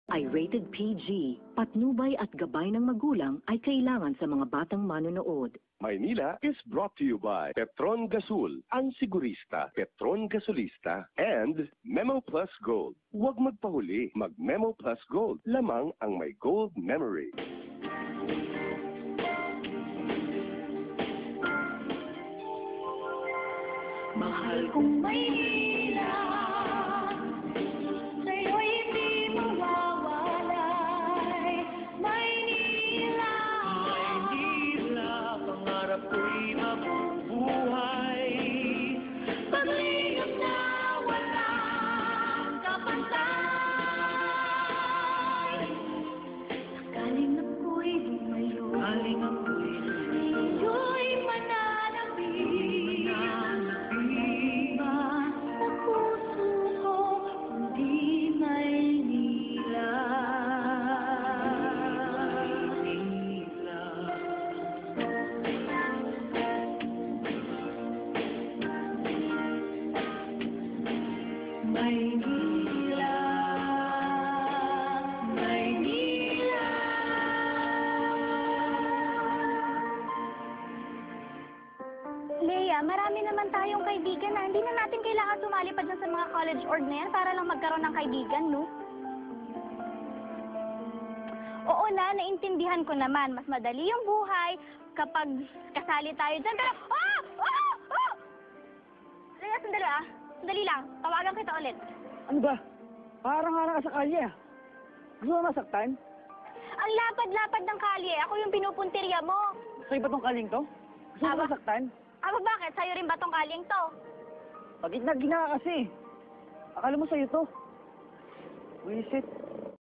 ay rated PG. Patnubay at gabay ng magulang ay kailangan sa mga batang manonood. Maynila is brought to you by Petron Gasul, ang sigurista, Petron Gasolista, and Memo Plus Gold. Huwag magpahuli, mag-Memo Plus Gold. Lamang ang may gold memory. Mahal kong Maynila, sa'yo'y hindi mawawalay. Maynila, Maynila, pangarap ko'y mabubuhay. paglingap na walang kapantay. Sakaling ako'y lumayo, Galing ako'y sa'yo'y mananapig. Ba sa puso ko, kundi Maynila. Maynila, Maynila. Leia, marami naman tayong kaibigan na hindi na natin kailangan sumali pa dyan sa mga college org na yan para lang magkaroon ng kaibigan, no? Oo na, naintindihan ko naman. Mas madali yung buhay kapag kasali tayo dyan. Pero, Leia, sandali ah. Sandali lang. Tawagan kita ulit. Ano ba? Parang harang ka sa kalye ah. Gusto mo masaktan? Ang lapad-lapad ng kalye. Ako yung pinupuntirya mo. Sa'yo ba tong kaling to? Gusto mo Aba. masaktan? Aba, bakit? Sa'yo rin ba tong kalyeng to? Pagit na gina kasi. Akala mo sa'yo to. Wisit.